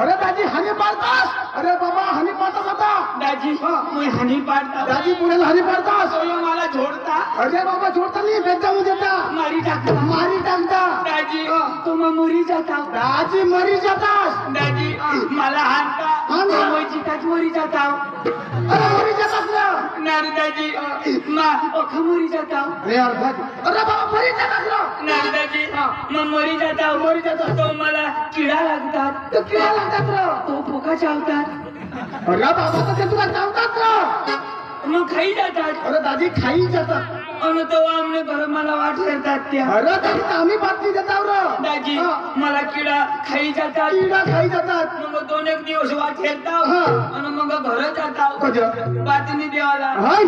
अरे दाजी हानी पाडतास अरे बाबा हानी पाडतास आता दाजी मी हानी पाडता दाजी पुण्याला हानी पाडतास मला झोडता अरे बाबा जोडता नाही बेजाऊ देता मारी टाकता दाजी तुम मरी जाता दाजी मरी जातास दाजी मला हाणता मोयची मरी जाता अरे मरी जातास ना नाही दाजी मरी जाता अरे यार दाजी अरे बाबा मरी जातास ना नाही दाजी मरी जाता तो मला किडा लागतात तो किडा लागतात ना तो पोका चावतात अरे बाबा तर ते तुला चावतात ना मग खाई जातात अरे दाजी खाई जातात आणि तो आमने घर मला वाट करतात त्या अरे दाजी आम्ही बातमी देताव रे दाजी मला किडा खाई जातात किडा खाई जातात मग 2-1 दिवस वाट खेळताव आणि मग घर जाताव कजं बातमी देवाला हाय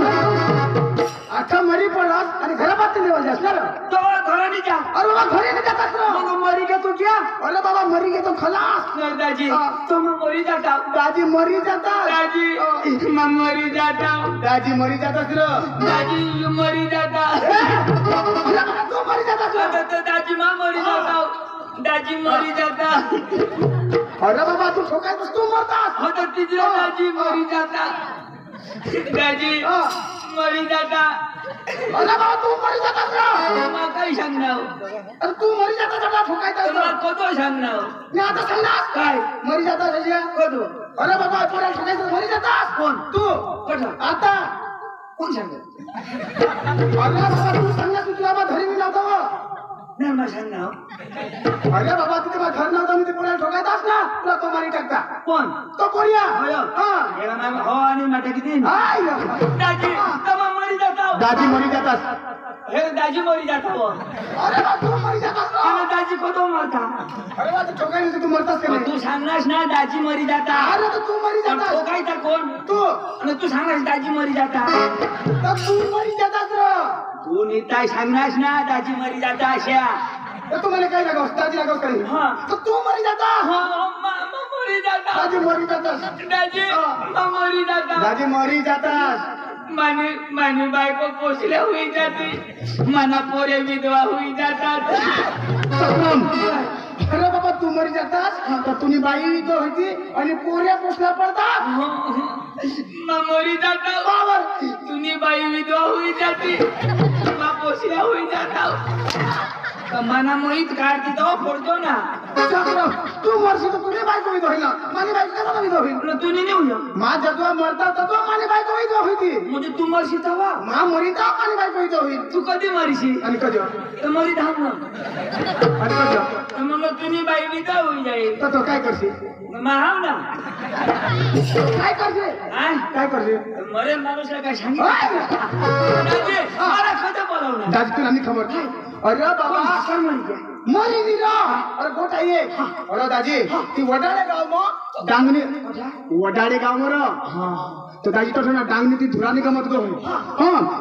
आता मरी पडत आणि घरा बातमी देवायची असणार तो घराने जा अरे बाबा घरी नाही जातात ना मग मरी घेतो क्या अरे बाबा मरी घेतो खलास नाही दाजी तो मग मरी जाताव दाजी मरी जातात दाजी मग मरी जाताव दाजी मरी जातात रे दाजी मरी जाता अरे बाबा तू मरी जातात रे. दाजी मा मरी जाताव दाजी मरी जाता अरे बाबा तू ठोकायतोस तू मरतास होता तिजरा दाजी मरी जाता दाजी मरी जाता अरे बाबा तू मरी जातात रे. मग काही सांगणार अरे तू मरी जातात आता ठोकायतोस मग कोतो सांगणार मी आता सांगणार काय मरी जातात अजय कोतो अरे बाबा तुला ठोकायचं मरी जातात कोण तू कोण आता कोण सांगणार अरे बाबा तू सांगणार तू तुला घरी मी नव्हतं नाही मग सांगणार अरे बाबा तिथे मग घर नव्हतं मी ते पुण्याला ठोकायतास ना तुला तो मारी टाकता कोण तो कोरिया हो आणि मटा किती हाय दाजी तमा मरी जाताव दाजी मरी जातात हे दाजी मरी जाताव अरे बाबा तू मरी जातात ना आणि दाजी कोतो मरता अरे बाबा तू ठोकायला तू मरतास का मग तू सांगणार ना दाजी मरी जाता अरे तर तू मरी पण जातात ठोकायचा कोण तू आणि तू सांगणार दाजी मरी जाता तर तू मरी जातात रे तू निताय सांगणार ना दाजी मरी जाता अशा तर तू मला काय लगावस दाजी लगावस काही हा. तर तू मरी जाता मरी जाता दाजी मरी जातात दाजी मरी जाता दाजी मरी जातात मानी बायको पोचल्या होई जाते मना पोरे विधवा होई जातात सक्रम अरे बाबा तू मरी जातास तर तुम्ही बाई तो होती आणि पोऱ्या पोचल्या पडतात मरी जाता बाबर तुम्ही बाई विधवा होई जाते मा पोचल्या होई जाता मना मोहित काढते तो फोडतो ना सक्रम तू मरशी तर तुझी बायको होईल होईल माझी बायको कसा होईल होईल तू नेऊ माझ्या जेव्हा मरता तर माझी बायको होईल होती म्हणजे तू मरशी तवा मा मरी तर माझी बायको होईल होईल तू कधी मरशी आणि कधी तर मरी धाम आणि कधी मग तुम्ही बाई विधवा होई जाईल तर तो काय करशील महाव ना काय करशील काय करशील मरे माणूसला काय सांगितलं मला खतं बोलावलं दाजी तुला मी खबर अरे बाबा मरी दिला अरे गोठा ये अरे दाजी ती वडाळे गाव मग डांगणी वडाळे गाव मर तर दाजी तसं ना डांगणी ती धुरानी गमत गो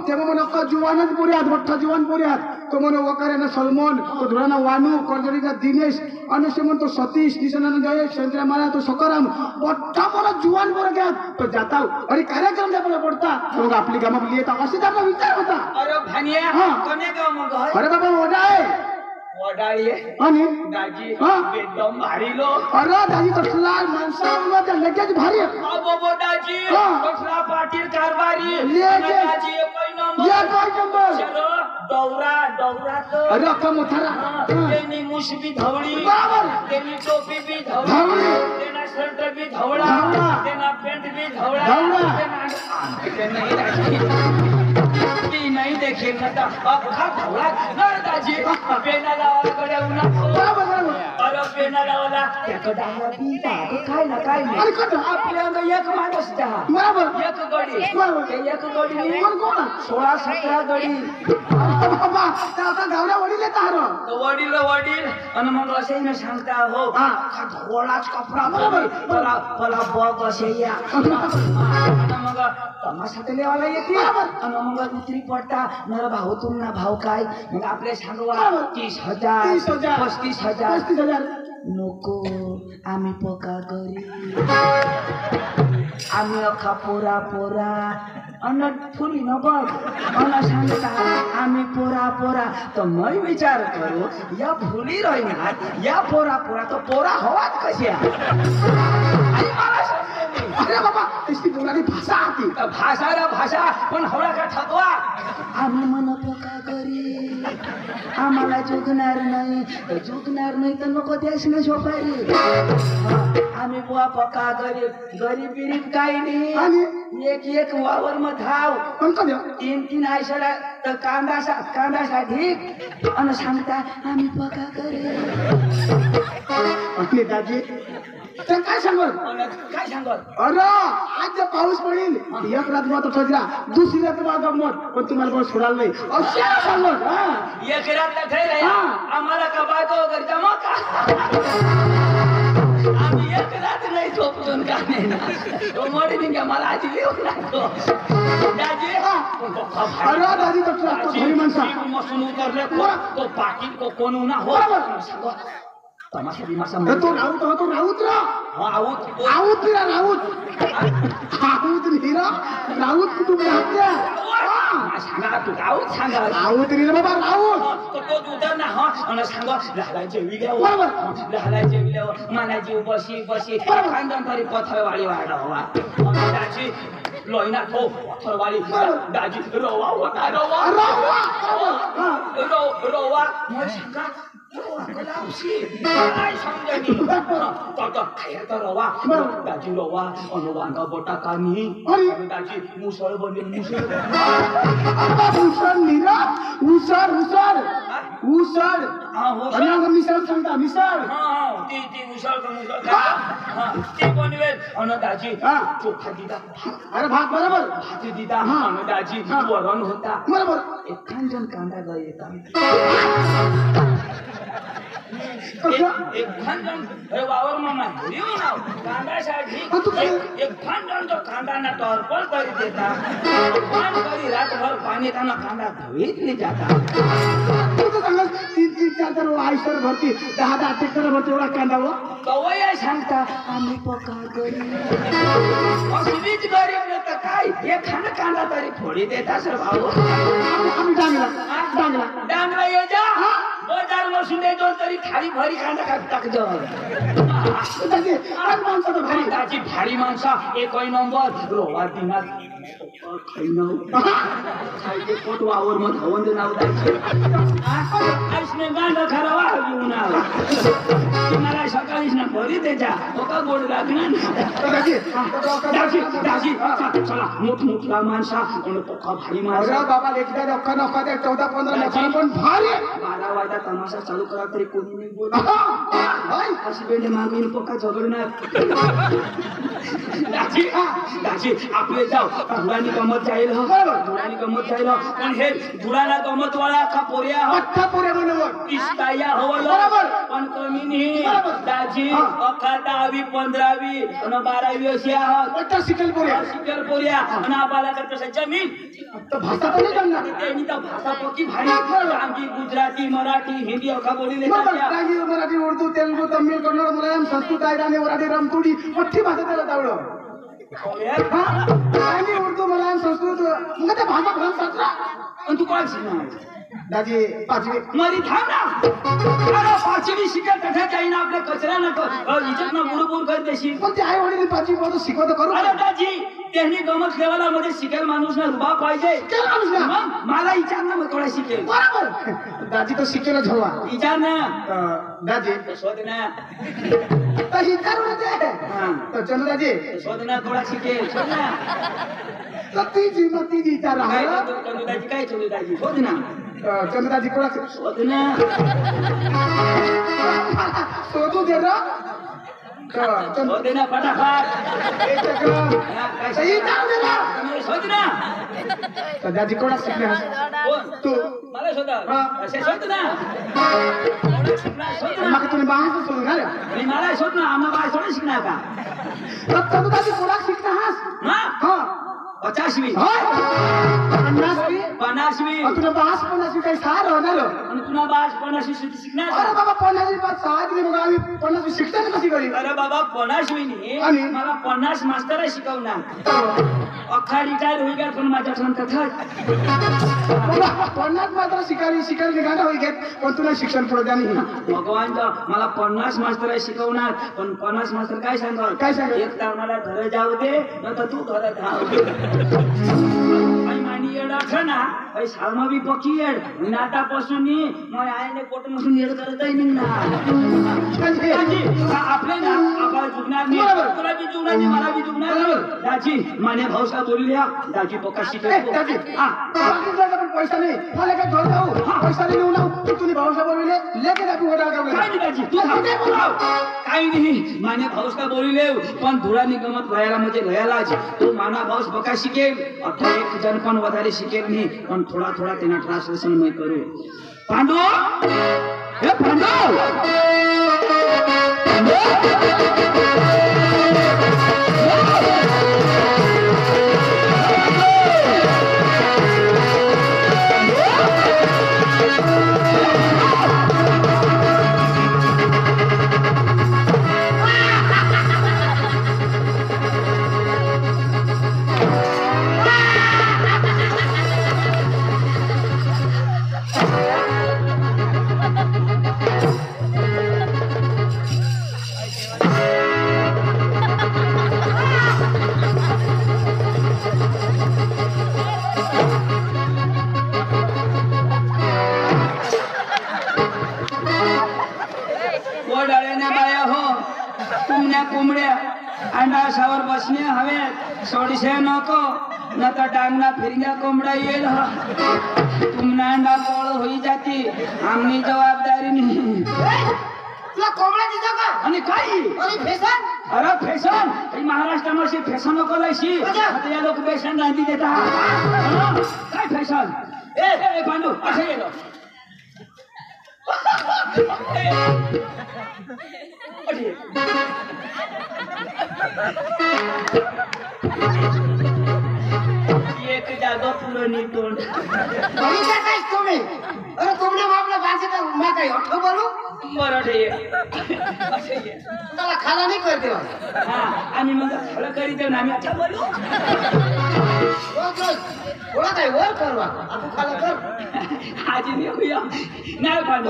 तेव्हा म्हणून अख्खा जुवानच पुऱ्यात मोठा जुवान पुऱ्यात तो म्हणून वकाऱ्यानं सलमोन तो धुराना वानू कर्जरीचा दिनेश आणि असे म्हणतो सतीश निशानानं जयेश चंद्र मारा तो सकाराम मोठा मोठा जुवान पोरं घ्यात तो जाता आणि कार्यक्रम आपल्याला पडता मग आपली गमापली येतात असे आपला विचार होता अरे भानिया कोणे गाव मग अरे बाबा वडाळे वडाळी आणि दाजी एकदम भारी लो अरे दाजी कसला माणसा लगेच भारी बाबा दाजी कसला पाटील कारभारी लगेच. दाजी एक नंबर एक नंबर चलो दौरा तो अरे अख्खा मोठारा त्यांनी मुश भी धवळी बरोबर. त्यांनी टोपी भी धवळी. धवळी त्यांना शर्ट भी धवळा धवळा. त्यांना पॅन्ट भी धवळा धवळा. ती नाही देखील ना अख्खा धवळा कर दाजी पेना लावाकडे उन्हा बरोबर, बरोबर. अरे पेना लावला त्याकडे काय ना काय नाही अरे कसं? आपल्या अंग एक माणूस दहा बरोबर. एक गडी बरोबर. ते एक गडी कोण कोण 16-17 गडी बाबा त्या आता गावड्या वडील येत वडील आणि मग असे न सांगता हो अख्खा धोळाच कपडा बरोबर. मला बघ असे या आणि मग तमाशा लेवाला येते आणि मग उतरी पडता नर भाऊ तुमना भाव काय मग आपले सांगवा 30,000 35,000 35,000 नको आम्ही पका घरी आम्ही अख्खा पोरा अन्न फुली नबघ अन्न सांगता आम्ही पोरा पोरा तर मै विचार करू या फुली राहीनात या पोरा पोरा तर पोरा हवाच कशी आहे आणि मला समजले नाही. अरे बाबा ती बोलाची भाषा आती तर भाषा ना भाषा पण हवळा का ठगवा आम्ही म्हणतो का करी आम्हाला झुकणार नाही तर नको द्यास ना झोपारी आम्ही बुवा पक्का गरीब बिरीब काही नाही आणि एक वावर मग धाव पण का द्या 3 आयशाला तर कांदा ढीक आणि सांगता आम्ही पक्का करे आणि दाजी तर काय सांगत काय सांगत अरे आज जर पाऊस पडेल एक रात मत ठजरा दुसरी रात मग गमत पण तुम्हाला कोण सोडाल नाही अशा सांगत एक रात ठेल आम्हाला का बायको वगैरे जमा का आम्ही एक रात नाही झोपतून का नाही ना तो मोठी दिन का मला आजी लिहून लागतो दाजी अरे दाजी तर घरी माणसा मसून उतरले तो पाकिट को कोण ना हो तमाशा बिमाशा तो राऊत रा राऊत कुटुंब सांगा तू सांगा राऊत रे बाबा राऊत तो उतर ना आणि सांगा लहलायचे विल्यावर मनाची बशी खानदान तरी पथरवाडी वाढवा दाजी लोईना तो पथरवाडी दाजी रोवा होता रोवा मग सांगा काय समजणी खायचा रवा दाजी रवा अनुवांगा बोटा कानी दाजी मुसळ बनेल उसळ मिसळ सांगता मिसळ ती उसळ ती बनवेल अन दाजी चोखा दिदा अरे भात बरोबर भात दिदा अन दाजी वरण होता बरोबर एखादजण कांदा गं येतात एक खानदान वावर मामा कांद्यासाठी एक खानदान तो कांदा टॉर्पल करी देता करी रातभर पाणी त्यांना कांदा धुईत नाही जाता 3-4 आयसर भरती 10 ट्रॅक्टर भरती एवढा कांदा व कवया सांगता आम्ही पका गरीब असलीच गरीब तर काय एक खान कांदा तरी फोडी देता सर भाऊ आम्ही डांगला ये जा बाजार मसून देतो तरी थाळी भरी कांदा टाकतो भारी भारी माणसा एक नंबर रोवा दिनात खायचे पोट वावर मग हवंद नाव द्यायचे गांड खरावा घेऊन मला सकाळीच ना भरी त्याच्या का गोड लागणार चला मोठमोठा माणसा पोका भारी माणसा बाबा लेखीचा नका 14-15 पण भारी 12 वाजता तमाशा चालू करा तरी कोणी नाही बोलत अशी बेंडे मागून पोका झगडणार दाजी आपले जाऊ धुरानी गमत जाईल पण हे धुराला गमत वाला का पोऱ्या इस्ताया हवलं पण कमी नाही दाजी 11वी 15वी आणि 12वी अशी आहात शिकल पोऱ्या आणि आपल्याला कसं जमीन भाषा पण नाही जमणार त्यांनी तर भाषा पक्की भारी आमची गुजराती मराठी हिंदी अखा बोलली मराठी उर्दू तेलुगू तमिळ कन्नड मल्याळम संस्कृत आयराणी वराठी रमतुडी मोठी भाषा त्याला तावडं उर्दू मल्याळम संस्कृत मग त्या भाषा भरून साजरा आणि तू काय शिकणार दाजी 5वी मरी थांब ना अरे 5वी शिकल कथा काही ना आपल्या कचरा नको इज्जत ना बुडबुड कर देशील पण ते आई वडील 5वी पासून शिकवत करू अरे दाजी त्यांनी गमत लेवला मध्ये शिकेल माणूस ना रुबा पाहिजे मग मला विचार ना मग थोडा शिकेल बरोबर दाजी तो शिकेलच हवा विचार ना दाजी शोध ना तशी करू दे तर चलो दाजी शोध ना थोडा शिकेल शोध ना तीजी विचार दाजी काय चलू दाजी शोध ना चंद्रदाजी कोणा शोध ना शोधू दे ना शोध ना फटाफट शोध ना दाजी कोणा शिकणार तू मला शोधा शोध ना मग तुम्ही बाहेर शोधून घाल आणि मला शोध ना आम्हाला बाहेर थोडं शिकणार का चंद्रदाजी कोणा शिकणार हा 50वी 50वी 50वी तुला 50 काही सार होणार आणि तुला 50 शिकणार अरे बाबा 50 सहा दिली मग आम्ही 50 शिकताना कशी करी अरे बाबा 50वी आणि? मला 50 मास्तर शिकवणार अख्खा रिटायर होईल पण माझ्या तथाच 50 मात्र शिकायला गाणं होई घेत पण तुला शिक्षण पुढे द्या नाही भगवान मला 50 मास्तर शिकवणार पण 50 मास्तर काय सांगणार काय सांगणार? एक तर मला घर जाऊ दे न तर तू घरात मानी येड आठ ना शाळमा बी पकी येड नाटापासून मग आईने पोट मसून येड करत आपले ना आपल्याला जुगणार नाही तुला बी जुगणार नाही मला बी जुगणार नाही दाजी माने भाऊसा बोलल्या दाजी पक्का शिकतो पैसा नाही मला काय घर जाऊ पैसा नाही येऊ तू तुम्ही भाऊसा बोलले लेके दाबी काय नाही दाजी तू काही नाही माने भाऊस का बोलले पण धुळानी गमत व्हायला म्हणजे लयालाच तो माना भाऊस बका शिकेल अठरा एक जण पण વધારે शिकेल नाही पण थोडा थोडा त्यांना ट्रान्सलेशन मी करू पांडू हे कोंबड्या अंडाशावर बसणे हवे सोडशे नको न तर टांगना फिरग्या कोंबडा येईल तुमना अंडा पोळ होई जाती आमनी जबाबदारी नाही तुला कोंबडा दिसतो का आणि काही फॅशन अरे फॅशन महाराष्ट्रामध्ये फॅशन नको लायशी आता या लोक फॅशन राहती देतात काय फॅशन ए पांडू असं गेलो एक जागा पुरं निघून तुम्ही अरे कोंबड्या आपल्या भाषेत मा काही अठ्ठ बोलू मराठी त्याला खाला नाही करते हा आम्ही मग खरं करीत ना आम्ही अच्छा बोलू थोडा काही वर करवा आपण खाला कर आजी नाही पांडू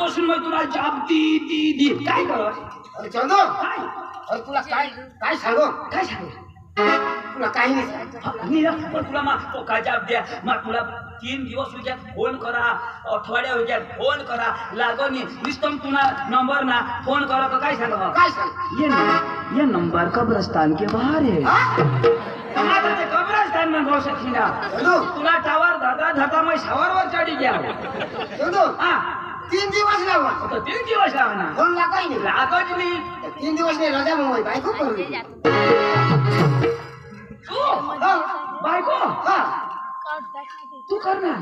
बसून मग तुला जाब दी काय कर चंदो काय अरे तुला काय सांगू तुला काही नाही सांगायचं पण तुला मग का जाब द्या मग तुला 3 दिवस हुक्यात फोन करा अठवाड्या हुक्यात फोन करा लागो नी निस्तम तुला नंबर ना फोन करा तो काय सांगा काय सांग ये नंबर कब्रस्तान के बाहर है आता ते कब्रस्तान में घोष थीना तुला टावर धाता मैं शावर वर चढ़ी गया हां 3 दिवस लावा तो 3 दिवस लावना फोन लागोय नाही लागोच नाही 3 दिवस नाही रजा मग बायको करू बायको हा तू करणार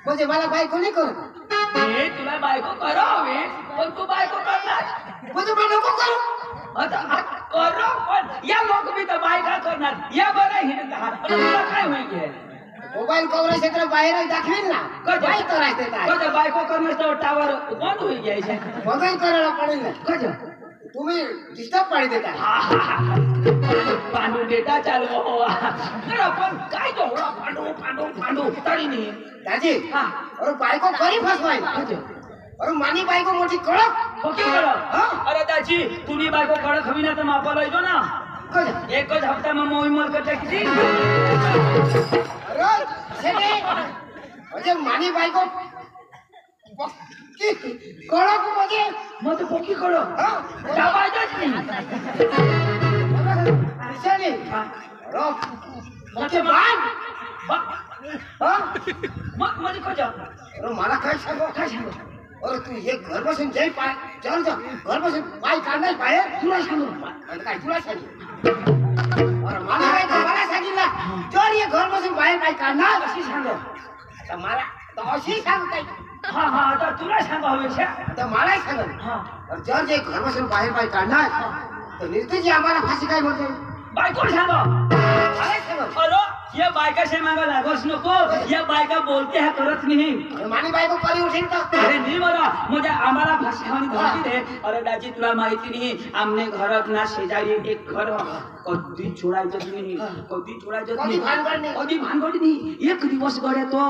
म्हणजे मला बायको नाही करत हे तुला बायको करावे पण तू बायको करणार म्हणजे मला नको करू आता करो पण या लोक मी तर बायका करणार या बरं हिंद हात तुला काय होईल मोबाईल कव्हरेज क्षेत्र बाहेर दाखवेल ना काय करायचं काय बायको करण्याचं टावर बंद होईल घ्यायचे बंद करायला पडेल ना कशा तुम्ही डिस्टर्ब पाडी देता पांडू डेटा चालू पण काय तो पांडू तरी नाही दाजी अरे बायको करी फसवाय अरे मानी बायको मोठी कळक ओके कळक अरे दाजी तुम्ही बायको कळक हवी ना तर मापाला येतो ना एकच हप्ता मग मोहिमल करता किती म्हणजे मानी बायको कळक म्हणजे मग तू पोकी कळक दाबायचंच नाही मग म्हणजे कशा मला काय सांगू अरे तू हे घर बसून जय पाय चल घर बसून पाय काढणार बाहेर तुला सांगू काय तुला सांगू अरे मला काय मला सांगितलं जर हे घर बसून बाहेर पाय काढणार अशी सांग आता मला अशी सांग काय हा आता तुला सांगा हवेक्षा आता मलाही सांग जर जे घर बसून बाहेर पाय काढणार तर निर्देशी आम्हाला फाशी काय म्हणते बायको सांगा मलाही सांग अरे या बायकाशी मागा लागोस नको या बायका बोलते ह्या करत नाही मानी बायको परी उठीन का अरे नाही बरं म्हणजे आम्हाला भाषावानी धमकी दे अरे दाजी तुला माहिती नाही आमने घरात ना शेजारी एक घर कधी छोडायचं नाही कधी छोडायचं कधी भानगड नाही. कधी भानगड नाही एक दिवस गड्या तो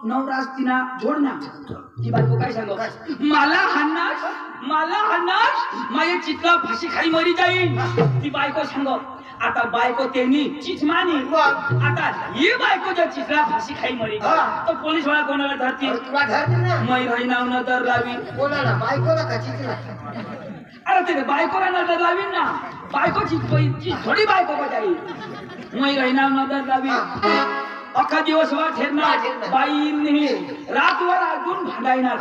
नवराज तिना जोडना ती बायको काय सांगो मला हाणणार माझ्या चितला फाशी खाली मरी जाईल ती बायको सांगो आता बायको त्यांनी चीच मानी आता ही बायको जर चितला फाशी खाई मरी तर पोलीस वाला कोणाला धरतील तुला धरते ना मै राहीना नजर लावी कोणाला बायकोला का चिचला अरे ते बायकोला नजर लावीन ना बायकोची थोडी बायको बजाई मै राहीना नजर लावी अख्खा दिवस वर ठेरणार बाईंनी रातवर अजून भांडायणार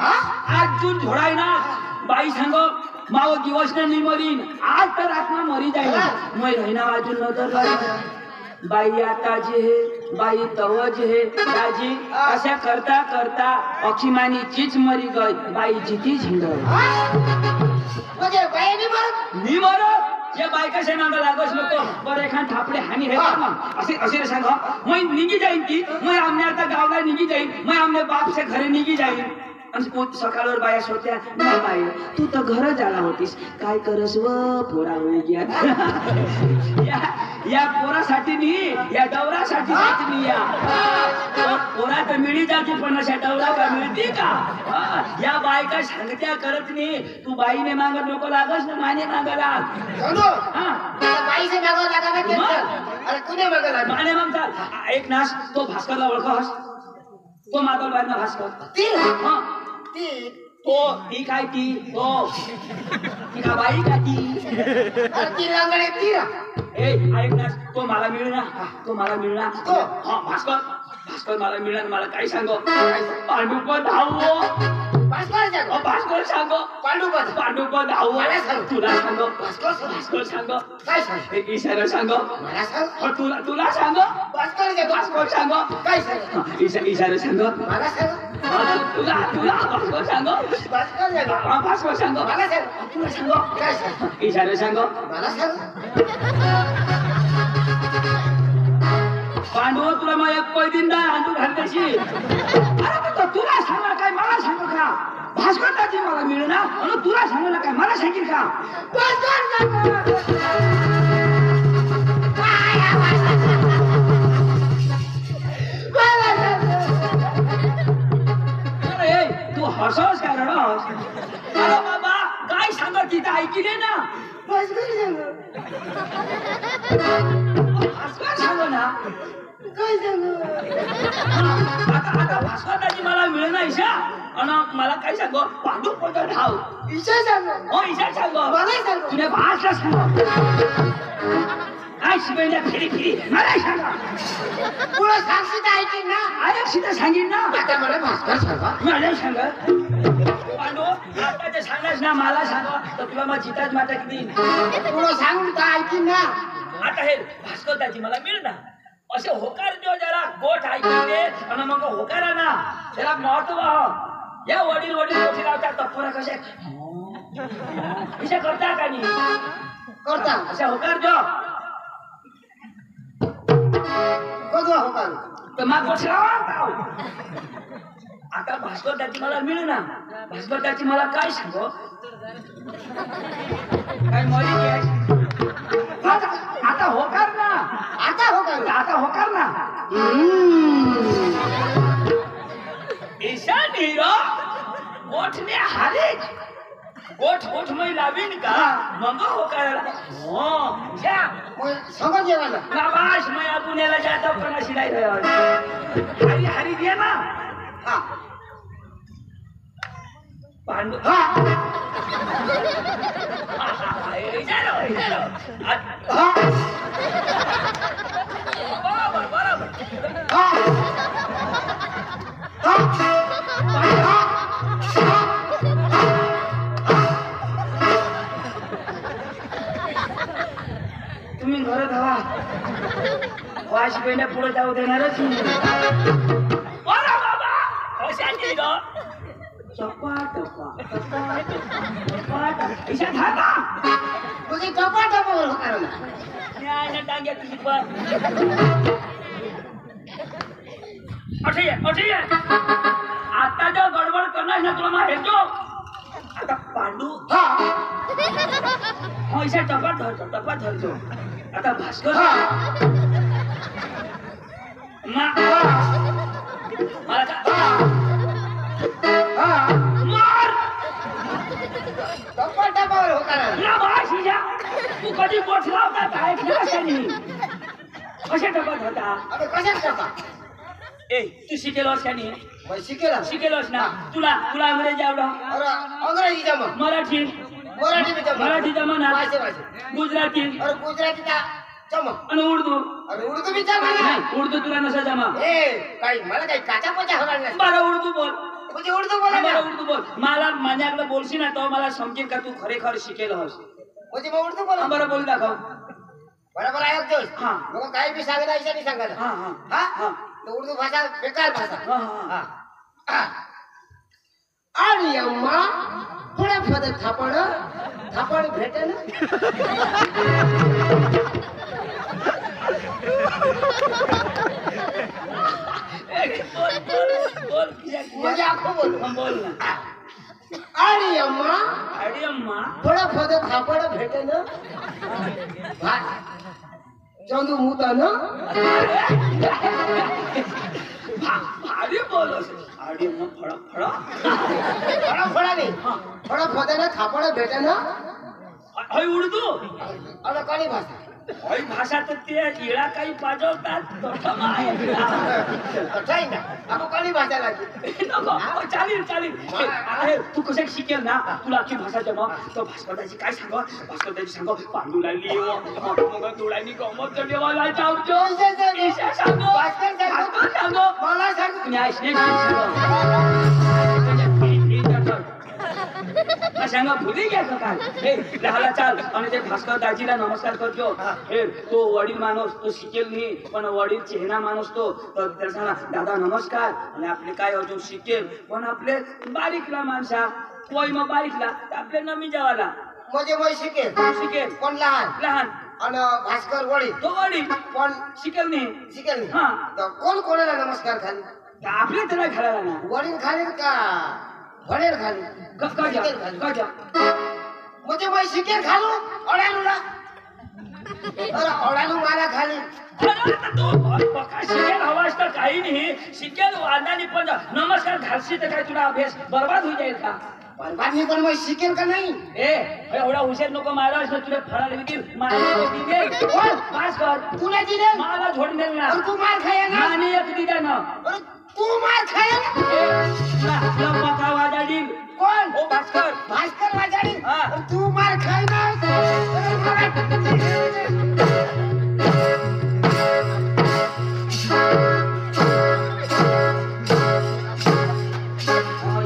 अजून झोडायणार बाई सांगो माव दिवस नाही मरीन आज तर आत्मा मरी जाईल मै राहीना अजून नजर लावी बाई आता जे हे बाई तव जे हे दाजी अशा करता करता अखिमानी चीच मरी गई बाई जिती झिंगल म्हणजे बाईने मरत मी मरत या बायकाशे मागं लागस नको बरं एखाद थापडे हानी हे मग असे सांगा मग निघी जाईन ती मग आमने आता गावला निघी जाईन मग आमने बापच्या घरी निघी जाईन आणि सकाळवर बाया सोत्या नाही बाई तू तर घर झाला होतीस काय करस व पोरा होई गया या पोरासाठी नाही या डवरासाठी नाही या पोरा तर मिळी जाते पण अशा डवरा का मिळते का या बायका सांगत्या करत नाही तू बाईने मागत नको लागस ना माने मागायला बाईचे मागं लागा ना अरे कुणे मागं लागा माने मागतात एक नाश तो भास्करला ओळखस तो मातल बाईना भास्कर ती हा ती तो ती काय ती तो ती का बाई का ती अरे ती लंगडे ती ए ऐक ना तो मला मिळणार तो हा भास्कर मला मिळणार मला काय सांगो पांडुपद धावो भास्कर सांगो पांडुपद धावो मला सांग. तुला सांगो भास्कर सांगो काय सांग एक इशारा सांगो मला सांग तुला सांगो भास्कर सांगो काय सांग इशारा सांगो मला सांग तुला भास्कर सांगो भास्कर सांगो मला सांग तुला सांगो काय सांग इशारा सांगो मला सांग पांडव तुला मग एक पैदिंदा हांडू घालतेशी अरे तुला सांगा काय मला सांगू का भास्करची मला मिळणार आणि तुला सांगायला काय मला सांगेल का अरे तू हसवस काय रडस अरे बाबा काय सांगत तिथं ऐकले ना भास्कर सांगो ना काय सांग आता भास्करची मला मिळणार ईशा आणि मला काय सांगो पांडू पडतो धाव ईशा सांग हो ईशा सांगो मला सांग तुझ्या भाषला सांगो काय शिकवण्या फिरी मला सांगा पुढं सांगशील तर ऐकीन ना अरे सीधा सांगेन ना आता मला भास्कर सांगा मला सांगा पांडू आता ते सांगास ना मला सांगा तर तुला मग जिताच माता किती पुढं सांग तर ऐकीन ना आता हे भास्करची मला मिळणार असे होकार देऊ जरा गोठ ऐकले आणि मग होकारा ना त्याला महत्व या वडील मोठी लावतात तपोरा कशा करता का नाही करता अशा होकार देऊ कधी हो का तर मग गोठ लावा आता भास्करची मला मिळणार भास्करची मला काय सांगो काय मरी आता होकार ना आता हो का आता होकार ना ईशा नीरो गोठने हारे गोठ मै लावीन का मग होकार हो जा सगळं जेवायला नाबाश मैं पुण्याला जातो पण शिलाई हरी दे ना हा पांडू हा बरोबर तुम्ही घरात हवा वाश पेंड्या पुढे जाऊ देणारच तुझी टपा टपा करायला टांग्या तुझी पण अठे आता जो गडबड करणार ना तुला माहिती तो आता पांडू पैसा टपा धरतो आता भास्कर मार टप्पा होकार ना भाषीजा तू कधी पोचला होता काय कशा टपात होता अबे कशात टप्पा ए तू शिकेलोस का नाही मैं शिकेला शिकेलोस ना तुला अंग्रेजी आवडा अरे अंग्रेजी जमा मराठी मराठी जमा ना वाचे गुजराती अरे गुजराती का जमा आणि उर्दू अरे उर्दू भी जमा ना नाही उर्दू तुला नसा जमा ए काही मला काही काचा पचा होणार नाही बरं उर्दू बोल म्हणजे उर्दू बोला ना बरं उर्दू बोल मला माझ्याकडे बोलशी ना तो मला समजेल का तू खरेखर शिकेल हस म्हणजे मग उर्दू बोला बरं बोल दाखव बरोबर आहे जोश हां. मग काही भी सांगता ऐसा नहीं सांगा हां तो उर्दू भाषा बेकार भाषा हां आणि अम्मा थोड्या फद थापड भेटेल बोल म्हणजे आखो बोल बोल ना आणि अम्मा अरे अम्मा थोड्या फद थापड भेटेल चंदू मुतान भारी बोल अरे अम्मा फळा फळा नाही थोडा फदानं थापड भेटेल हय उर्दू अरे कोणी भाषा हय भाषा तर ते इळा काही पाजवतात नाही ना आपण कोणी भाषा लागली चालेल अरे तू कसं शिकेल ना तुला अख्खी भाषा जमा तो भास्करदाची काय सांग पांडू लागली मग डोळ्यांनी गमत देवाला जाऊचो सांगो मला सांग न्याय सांगा भुली घ्यायचं काय हे लहाला चाल आणि ते भास्कर दाजीला नमस्कार करतो हे तो वडील माणूस तो शिकेल नाही पण वडील चेहरा माणूस तो तर त्याला सांगा दादा नमस्कार आणि आपले काय अजून शिकेल पण आपले बारीकला माणसा कोई मग बारीकला आपले नमी जेवाला म्हणजे मग शिकेल कोण लहान आणि भास्कर वडील तो वडील कोण शिकेल नाही शिकेल नाही हा तर कोण कोणाला नमस्कार खाली आपले त्याला घालायला ना वडील खाली का वडील खाली का म्हणजे मग शिकेल खालू अडालूला अरे अडालू मला खाली शिकेल हवास तर काही नाही शिकेल वादानी पण नमस्कार घालशी तर काय तुला अभ्यास बर्बाद होई जाईल का बरबाद नाही पण मग शिकेल का नाही ए एवढा हुशार नको महाराज तुला फळाला विकील भास्कर तुला दिले मला झोडून देईल ना तू मार खाया ना आणि एक दिदा ना अरे तू मार खाया बका वाजाडी कोण ओ भास्कर भास्कर वाजाडी हा. तू मार खाय ना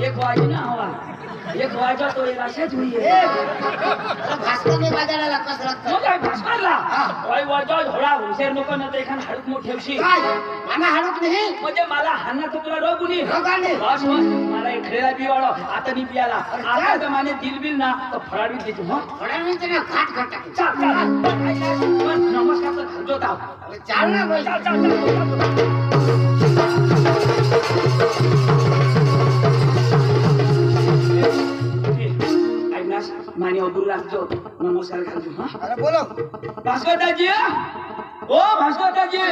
एक वाजी ना हवा एक वाजा तो एक अशाच होई भास्करने वाजायला कसरत तो काय भास्करला काय वाजा झोडा हुशार नको ना ते एखाद हाडूक मोठ ठेवशी काय मला हाडत नाही म्हणजे मला हाना तर तुला रोगुनी रोगाने बस मला इकडेला बिवाडो आता मी पियाला आता तर माने दिलबिल ना तर फळाडी देतो मग फळाने ना घाट घाट टाक चाल नमस्कार तर घालतो ताव चाल ना बाई चाल माने अब्दुल लागतो नमस्कार घालतो हा अरे बोलो भास्कर दाजी ओ भास्कर दाजी